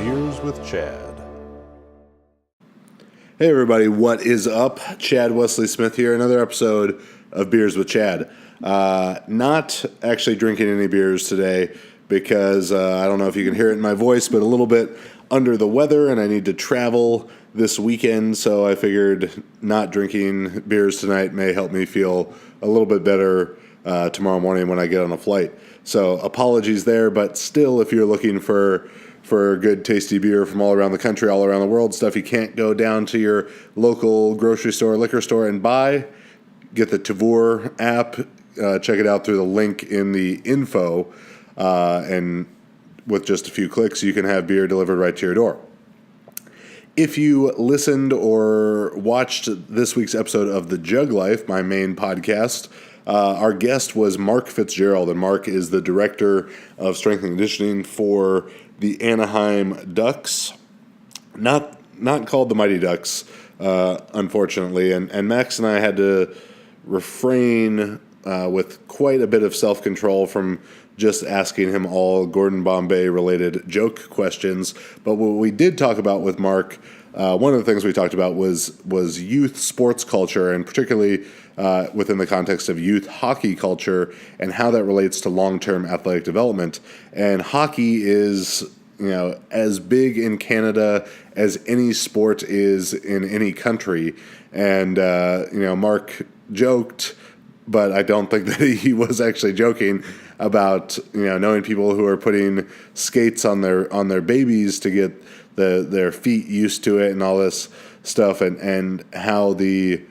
Beers with Chad. Hey everybody, what is up? Chad Wesley Smith here, another episode of Beers with Chad. Not actually drinking any beers today because I don't know if you can hear it in my voice, but a little bit under the weather and I need to travel this weekend, so I figured not drinking beers tonight may help me feel a little bit better tomorrow morning when I get on a flight. So apologies there, but still, if you're looking for good, tasty beer from all around the country, all around the world, stuff you can't go down to your local grocery store, liquor store and buy, get the Tavour app, check it out through the link in the info, and with just a few clicks, you can have beer delivered right to your door. If you listened or watched this week's episode of the JuggLife, my main podcast, our guest was Mark Fitzgerald, and Mark is the director of strength and conditioning for the Anaheim Ducks, not called the Mighty Ducks, unfortunately. And Max and I had to refrain with quite a bit of self-control from just asking him all Gordon Bombay-related joke questions. But what we did talk about with Mark, one of the things we talked about was youth sports culture, and particularly within the context of youth hockey culture and how that relates to long-term athletic development. And hockey is, as big in Canada as any sport is in any country. And, Mark joked, but I don't think that he was actually joking about, knowing people who are putting skates on their babies to get their feet used to it and all this stuff, and how the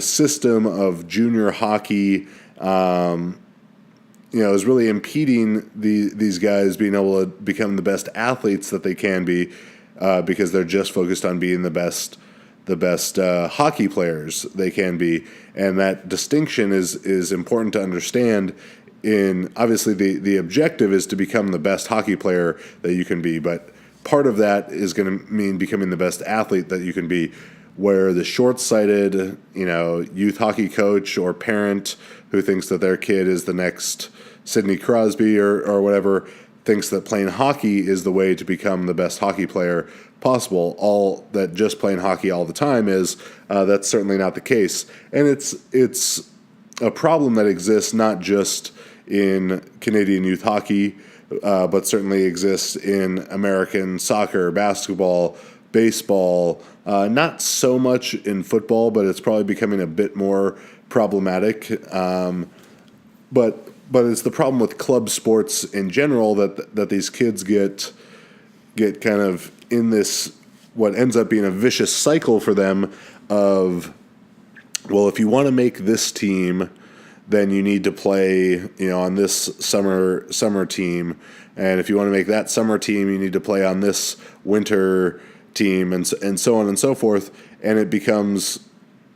system of junior hockey, is really impeding these guys being able to become the best athletes that they can be, because they're just focused on being the best hockey players they can be. And that distinction is important to understand. In obviously the objective is to become the best hockey player that you can be, but part of that is going to mean becoming the best athlete that you can be, where the short-sighted, youth hockey coach or parent who thinks that their kid is the next Sidney Crosby or whatever, thinks that playing hockey is the way to become the best hockey player possible. All that just playing hockey all the time is, that's certainly not the case. And it's a problem that exists not just in Canadian youth hockey, but certainly exists in American soccer, basketball, baseball, not so much in football, but it's probably becoming a bit more problematic. But it's the problem with club sports in general that these kids get kind of in this, what ends up being a vicious cycle for them of, well, if you want to make this team, then you need to play, on this summer team. And if you want to make that summer team, you need to play on this winter team, and so on and so forth. And it becomes,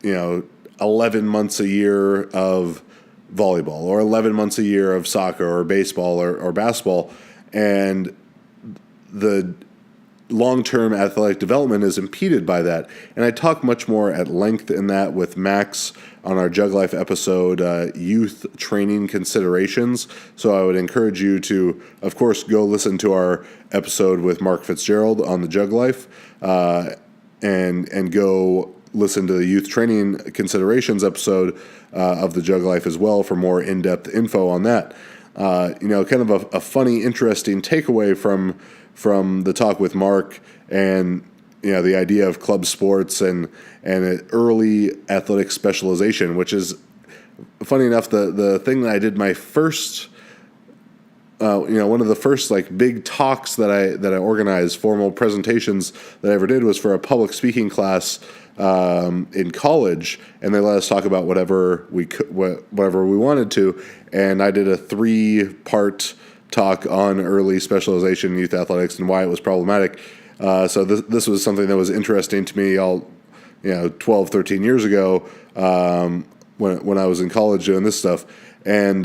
11 months a year of volleyball, or 11 months a year of soccer or baseball or basketball. And the long-term athletic development is impeded by that. And I talk much more at length in that with Max on our JuggLife episode, Youth Training Considerations. So I would encourage you to, of course, go listen to our episode with Mark Fitzgerald on the JuggLife, and go listen to the Youth Training Considerations episode of the JuggLife as well for more in-depth info on that. Kind of a funny, interesting takeaway from the talk with Mark, and the idea of club sports and early athletic specialization, which is, funny enough, the thing that I did my first, one of the first big talks that I organized, formal presentations that I ever did, was for a public speaking class in college, and they let us talk about whatever we wanted to, and I did a 3-part talk on early specialization in youth athletics and why it was problematic. So this was something that was interesting to me 12, 13 years ago, when I was in college doing this stuff. And,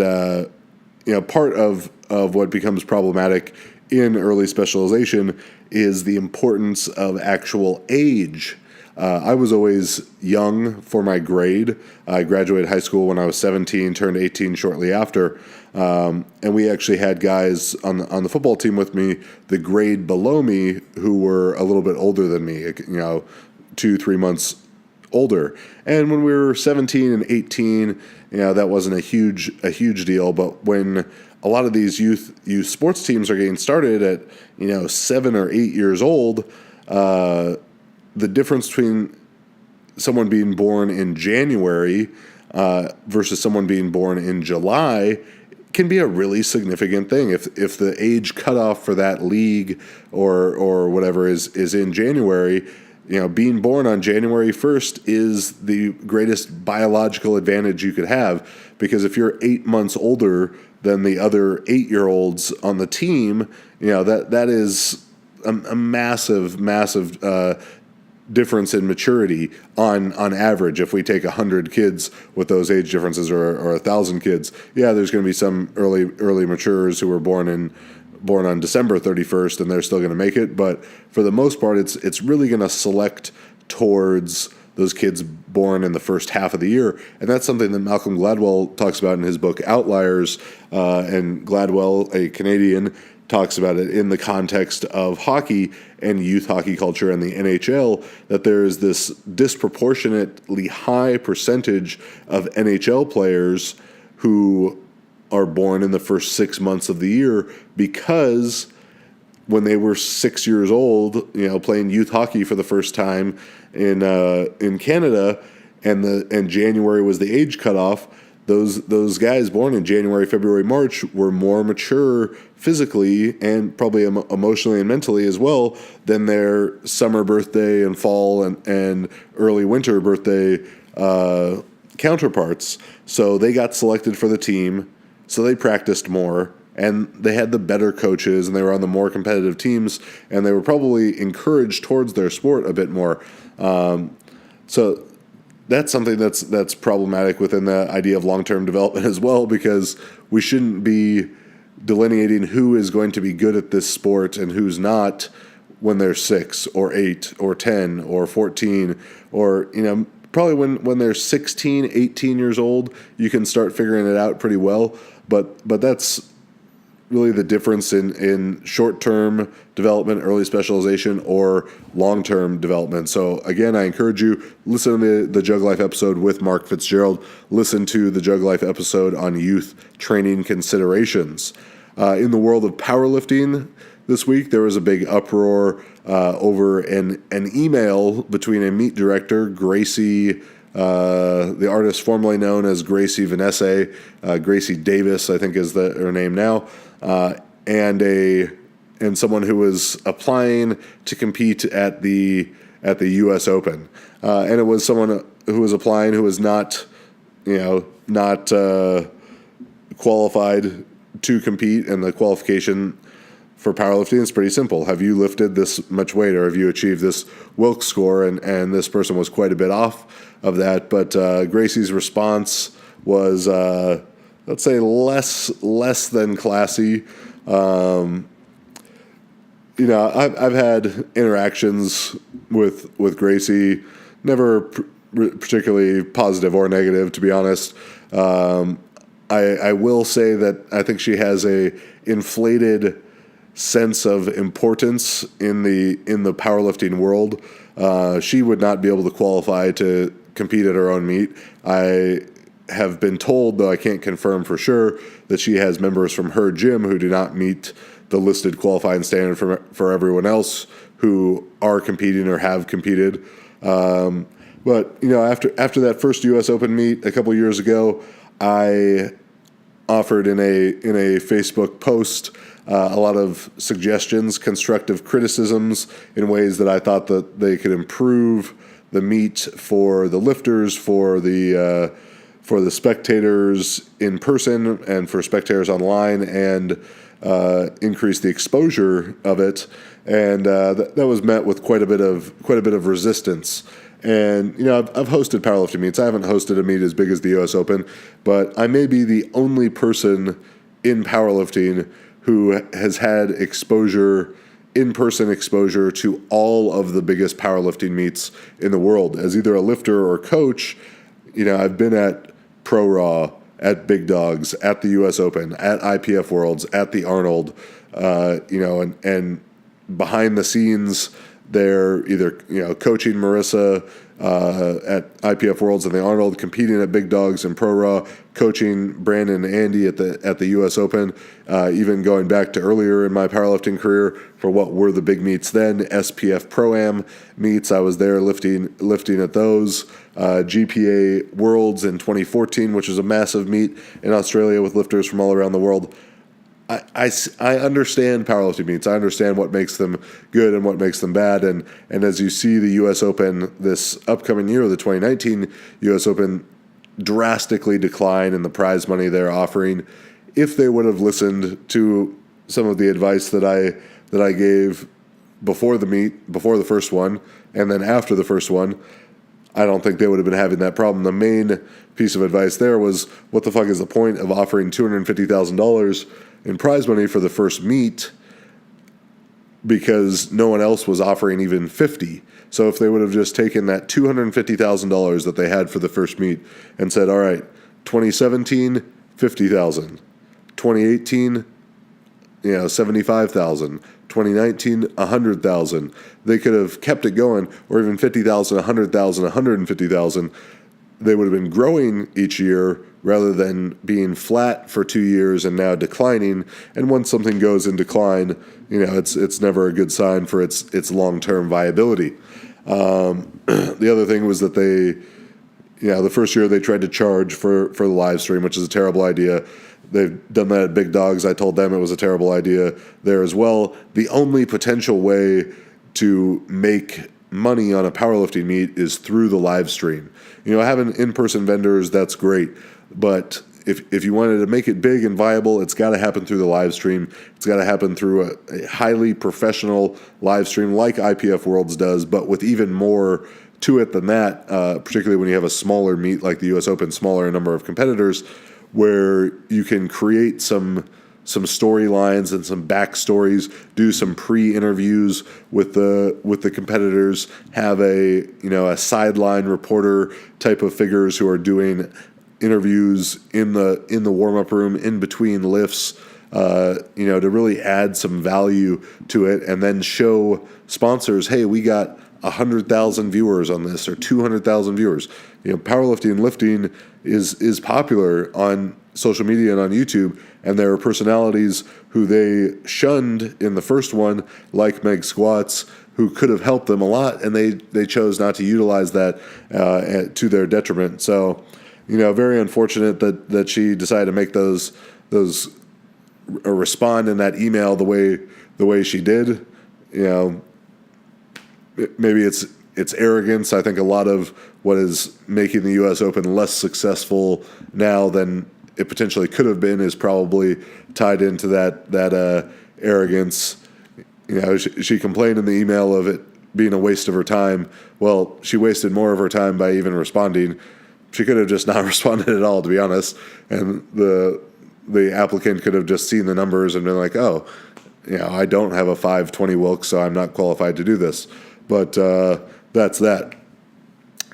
part of what becomes problematic in early specialization is the importance of actual age. I was always young for my grade. I graduated high school when I was 17, turned 18 shortly after. And we actually had guys on the football team with me, the grade below me, who were a little bit older than me, 2-3 months older. And when we were 17 and 18, that wasn't a huge deal. But when a lot of these youth sports teams are getting started at 7 or 8 years old, the difference between someone being born in January versus someone being born in July can be a really significant thing. If the age cutoff for that league or whatever is in January, being born on January 1st is the greatest biological advantage you could have, because if you're 8 months older than the other 8-year-olds on the team, that is a massive difference in maturity on average. If we take 100 kids with those age differences or 1,000 kids, there's going to be some early maturers who were born on December 31st, and they're still going to make it. But for the most part, it's really going to select towards those kids born in the first half of the year. And that's something that Malcolm Gladwell talks about in his book Outliers. And Gladwell, a Canadian, talks about it in the context of hockey and youth hockey culture and the NHL, that there is this disproportionately high percentage of NHL players who are born in the first 6 months of the year, because when they were 6 years old, playing youth hockey for the first time in Canada, and January was the age cutoff, those guys born in January, February, March were more mature physically and probably emotionally and mentally as well than their summer birthday and fall and early winter birthday counterparts. So they got selected for the team. So they practiced more, and they had the better coaches, and they were on the more competitive teams, and they were probably encouraged towards their sport a bit more. So that's something that's problematic within the idea of long-term development as well, because we shouldn't be delineating who is going to be good at this sport and who's not when they're 6 or 8 or 10 or 14 or, probably when they're 16, 18 years old, you can start figuring it out pretty well. But that's really the difference in short-term development, early specialization, or long-term development. So again, I encourage you, listen to the JuggLife episode with Mark Fitzgerald. Listen to the JuggLife episode on youth training considerations. In the world of powerlifting this week, there was a big uproar over an email between a meet director, Gracie, the artist formerly known as Gracie V, Gracie Davis, I think is her name now, and someone who was applying to compete at the U.S. Open, and it was someone who was applying who was not qualified to compete, and the qualification for powerlifting is pretty simple. Have you lifted this much weight, or have you achieved this Wilks score? And this person was quite a bit off of that. But Gracie's response was, let's say, less than classy. I've had interactions with Gracie, never particularly positive or negative, to be honest. I will say that I think she has a inflated sense of importance in the powerlifting world. She would not be able to qualify to compete at her own meet. I have been told, though I can't confirm for sure, that she has members from her gym who do not meet the listed qualifying standard for everyone else who are competing or have competed. But after that first U.S. Open meet a couple years ago, I offered in a Facebook post a lot of suggestions, constructive criticisms in ways that I thought that they could improve the meet for the lifters, for the spectators in person, and for spectators online, and increase the exposure of it. And that was met with quite a bit of resistance. And I've hosted powerlifting meets. I haven't hosted a meet as big as the U.S. Open, but I may be the only person in powerlifting who has had exposure in-person exposure to all of the biggest powerlifting meets in the world. As either a lifter or coach, I've been at Pro Raw, at Big Dogs, at the U.S. Open, at IPF Worlds, at the Arnold, and behind the scenes, they're either coaching Marissa at IPF Worlds and the Arnold, competing at Big Dogs and Pro Raw, coaching Brandon and Andy at the U.S. Open, even going back to earlier in my powerlifting career for what were the big meets then, SPF Pro-Am meets. I was there lifting at those. GPA Worlds in 2014, which was a massive meet in Australia with lifters from all around the world. I understand powerlifting meets. I understand what makes them good and what makes them bad. And as you see the U.S. Open this upcoming year, the 2019 U.S. Open, drastically decline in the prize money they're offering, if they would have listened to some of the advice that I gave before the meet, before the first one, and then after the first one, I don't think they would have been having that problem. The main piece of advice there was, what the fuck is the point of offering $250,000 in prize money for the first meet, because no one else was offering even 50. So if they would have just taken that $250,000 that they had for the first meet and said, all right, 2017, 50,000, 2018, 75,000, 2019, 100,000. They could have kept it going, or even 50,000, 100,000, 150,000. They would have been growing each year rather than being flat for 2 years and now declining. And once something goes in decline, it's never a good sign for its long-term viability. The other thing was that the first year they tried to charge for the live stream, which is a terrible idea. They've done that at Big Dogs. I told them it was a terrible idea there as well. The only potential way to make money on a powerlifting meet is through the live stream. Having in-person vendors, that's great. But if you wanted to make it big and viable, it's got to happen through the live stream. It's got to happen through a highly professional live stream like IPF Worlds does, but with even more to it than that, particularly when you have a smaller meet like the U.S. Open, smaller number of competitors, where you can create some storylines and some backstories, do some pre-interviews with the competitors, have a sideline reporter type of figures who are doing interviews in the warm-up room in between lifts, to really add some value to it, and then show sponsors, hey, we got 100,000 viewers on this, or 200,000 viewers. Powerlifting and lifting is popular on social media and on YouTube, and there are personalities who they shunned in the first one, like Meg Squats, who could have helped them a lot, and they chose not to utilize that to their detriment. So, very unfortunate that she decided to make those or respond in that email the way she did. Maybe it's arrogance. I think a lot of what is making the U.S. Open less successful now than it potentially could have been is probably tied into that arrogance. She complained in the email of it being a waste of her time. Well, she wasted more of her time by even responding. She could have just not responded at all, to be honest. And the applicant could have just seen the numbers and been like, oh, I don't have a 520 Wilks, so I'm not qualified to do this. But that's that.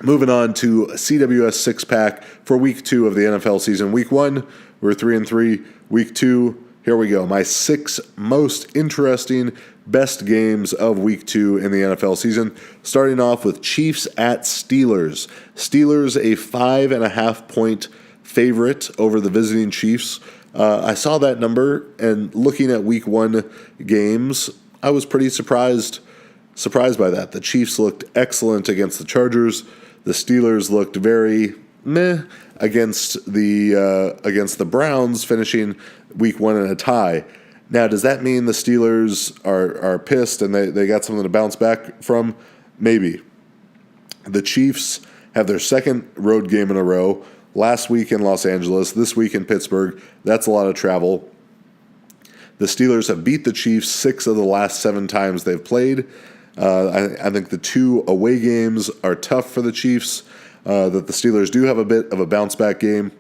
Moving on to CWS six-pack for Week 2 of the NFL season. Week 1, we're 3-3. Week 2, here we go. My 6 most interesting best games of Week 2 in the NFL season. Starting off with Chiefs at Steelers. Steelers a 5.5-point favorite over the visiting Chiefs. I saw that number, and looking at Week 1 games, I was pretty surprised by that. The Chiefs looked excellent against the Chargers. The Steelers looked very meh against the Browns, finishing Week 1 in a tie. Now, does that mean the Steelers are pissed and they got something to bounce back from? Maybe. The Chiefs have their second road game in a row. Last week in Los Angeles, this week in Pittsburgh. That's a lot of travel. The Steelers have beat the Chiefs 6 of the last 7 times they've played. I think the 2 away games are tough for the Chiefs, that the Steelers do have a bit of a bounce-back game,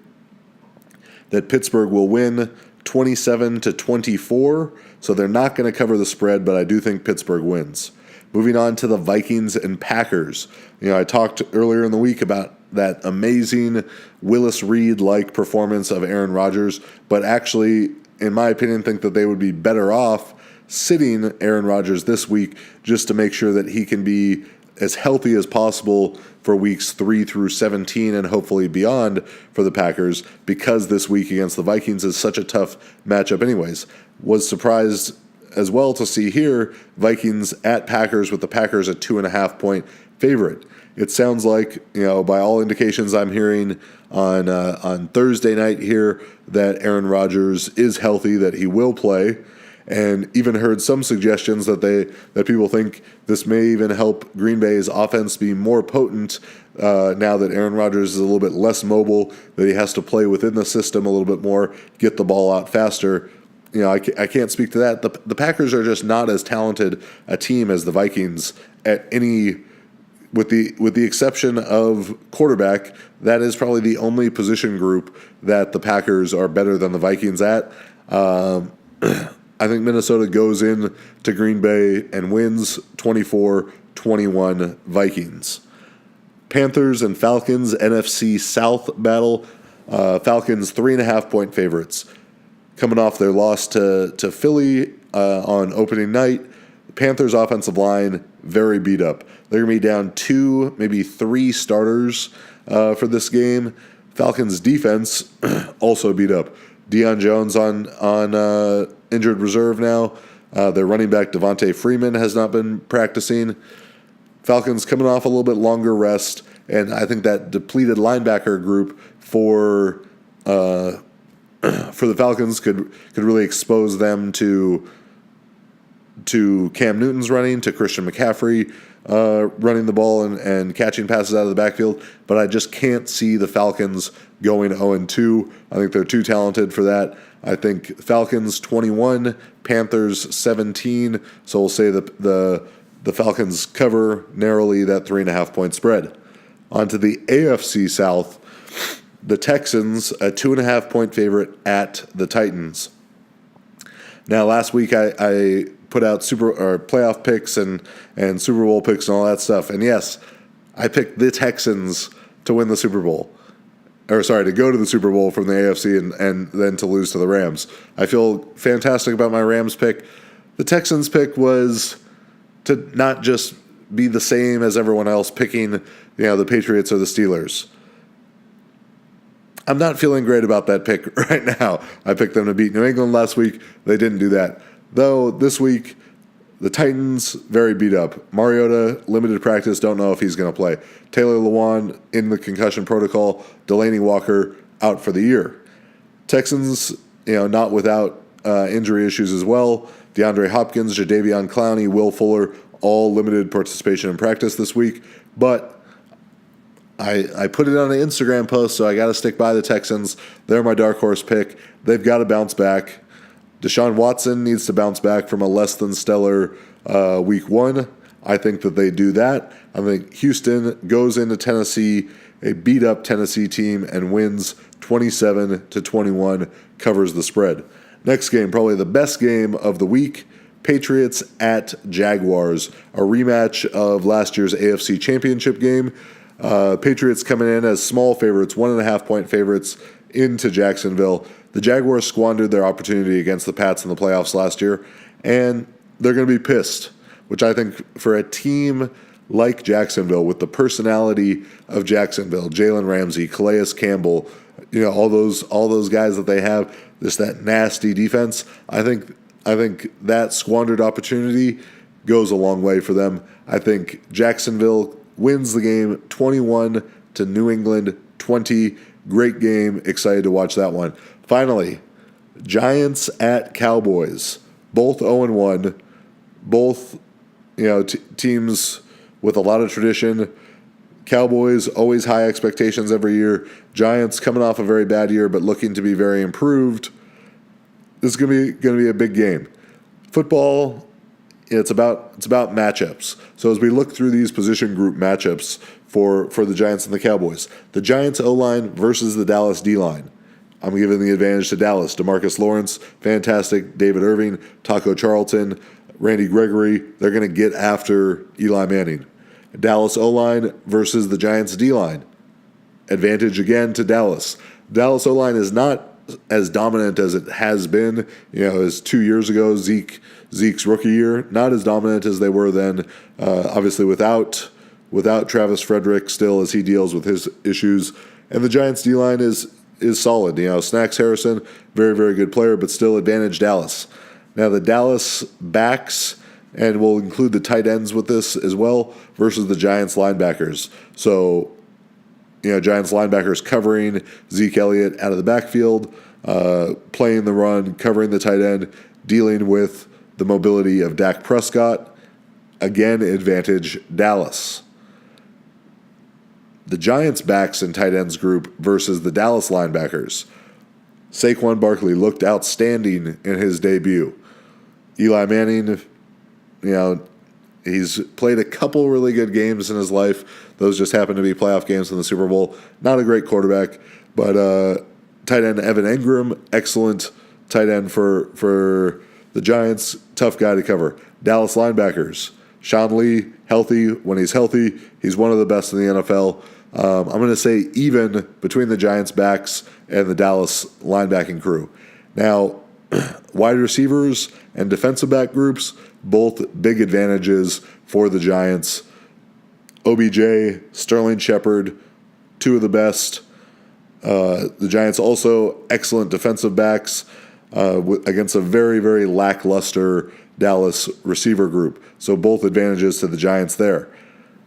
that Pittsburgh will win 27-24. So they're not going to cover the spread, but I do think Pittsburgh wins. Moving on to the Vikings and Packers. I talked earlier in the week about that amazing Willis Reed-like performance of Aaron Rodgers, but actually, in my opinion, think that they would be better off sitting Aaron Rodgers this week just to make sure that he can be as healthy as possible for weeks 3 through 17 and hopefully beyond for the Packers, because this week against the Vikings is such a tough matchup anyways. Was surprised as well to see here Vikings at Packers, with the Packers a 2.5-point favorite. It sounds like, by all indications I'm hearing on Thursday night here, that Aaron Rodgers is healthy, that he will play, and even heard some suggestions that people think this may even help Green Bay's offense be more potent now that Aaron Rodgers is a little bit less mobile, that he has to play within the system a little bit more, get the ball out faster. I can't speak to that. The Packers are just not as talented a team as the Vikings at any, with the exception of quarterback. That is probably the only position group that the Packers are better than the Vikings at. I think Minnesota goes in to Green Bay and wins 24-21 Vikings. Panthers and Falcons, NFC South battle. Falcons 3.5-point favorites. Coming off their loss to Philly on opening night, the Panthers' offensive line very beat up. They're going to be down 2, maybe 3 starters for this game. Falcons' defense also beat up. Deion Jones on injured reserve now. Their running back Devontae Freeman has not been practicing. Falcons coming off a little bit longer rest, and I think that depleted linebacker group for the Falcons could really expose them to Cam Newton's running, to Christian McCaffrey running the ball and catching passes out of the backfield. But I just can't see the Falcons going 0-2. I think they're too talented for that. I think Falcons 21, Panthers 17. So we'll say the Falcons cover narrowly that 3.5-point spread. On to the AFC South. The Texans, a 2.5-point favorite at the Titans. Now, last week I put out playoff picks and Super Bowl picks and all that stuff. And yes, I picked the Texans to win the Super Bowl. To go to the Super Bowl from the AFC and then to lose to the Rams. I feel fantastic about my Rams pick. The Texans pick was to not just be the same as everyone else picking, the Patriots or the Steelers. I'm not feeling great about that pick right now. I picked them to beat New England last week. They didn't do that. Though this week, the Titans very beat up. Mariota, limited practice, don't know if he's going to play. Taylor Lewan in the concussion protocol. Delaney Walker out for the year. Texans, not without injury issues as well. DeAndre Hopkins, Jadeveon Clowney, Will Fuller, all limited participation in practice this week. But I put it on an Instagram post, so I got to stick by the Texans. They're my dark horse pick. They've got to bounce back. Deshaun Watson needs to bounce back from a less than stellar week 1. I think that they do that. I think Houston goes into Tennessee, a beat-up Tennessee team, and wins 27-21, covers the spread. Next game, probably the best game of the week, Patriots at Jaguars, a rematch of last year's AFC Championship game. Patriots coming in as small favorites, 1.5-point favorites into Jacksonville. The Jaguars squandered their opportunity against the Pats in the playoffs last year, and they're going to be pissed, which I think for a team like Jacksonville, with the personality of Jacksonville, Jalen Ramsey, Calais Campbell, all those guys that they have, just that nasty defense, I think that squandered opportunity goes a long way for them. I think Jacksonville wins the game 21 to New England 20. Great game. Excited to watch that one. Finally, Giants at Cowboys. Both 0-1. Both, teams with a lot of tradition. Cowboys, always high expectations every year. Giants coming off a very bad year, but looking to be very improved. This is going to be a big game. Football, it's about matchups. So as we look through these position group matchups for the Giants and the Cowboys, the Giants O-line versus the Dallas D-line. I'm giving the advantage to Dallas. DeMarcus Lawrence, fantastic. David Irving, Taco Charlton, Randy Gregory. They're going to get after Eli Manning. Dallas O-line versus the Giants D-line. Advantage again to Dallas. Dallas O-line is not as dominant as it has been, as 2 years ago, Zeke's rookie year. Not as dominant as they were then. Obviously without Travis Frederick still as he deals with his issues. And the Giants D-line is solid. Snacks Harrison, very, very good player, but still advantage Dallas. Now the Dallas backs, and we'll include the tight ends with this as well, versus the Giants linebackers. So, Giants linebackers covering Zeke Elliott out of the backfield, playing the run, covering the tight end, dealing with the mobility of Dak Prescott. Again, advantage Dallas. The Giants backs and tight ends group versus the Dallas linebackers. Saquon Barkley looked outstanding in his debut. Eli Manning, he's played a couple really good games in his life. Those just happen to be playoff games in the Super Bowl. Not a great quarterback, but tight end Evan Engram, excellent tight end for the Giants. Tough guy to cover. Dallas linebackers. Sean Lee, healthy. When he's healthy, he's one of the best in the NFL. I'm going to say even between the Giants backs and the Dallas linebacking crew. Now, wide receivers and defensive back groups, both big advantages for the Giants. OBJ, Sterling Shepard, two of the best. The Giants also excellent defensive backs against a very, very lackluster Dallas receiver group. So both advantages to the Giants there.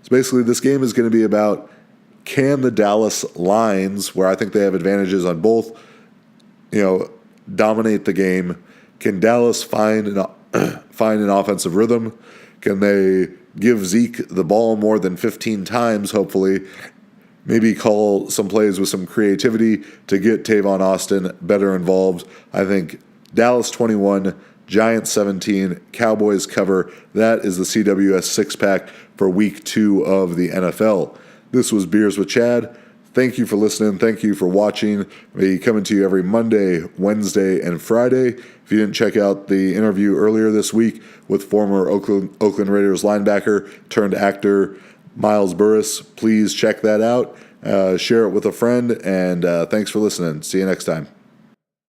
So basically this game is going to be about, can the Dallas lines, where I think they have advantages on both, dominate the game? Can Dallas find an offensive rhythm? Can they give Zeke the ball more than 15 times, hopefully? Maybe call some plays with some creativity to get Tavon Austin better involved. I think Dallas 21, Giants 17, Cowboys cover. That is the CWS six-pack for Week 2 of the NFL. This was Beers with Chad. Thank you for listening. Thank you for watching. I'll be coming to you every Monday, Wednesday, and Friday. If you didn't check out the interview earlier this week with former Oakland Raiders linebacker turned actor Miles Burris, please check that out. Share it with a friend, and thanks for listening. See you next time.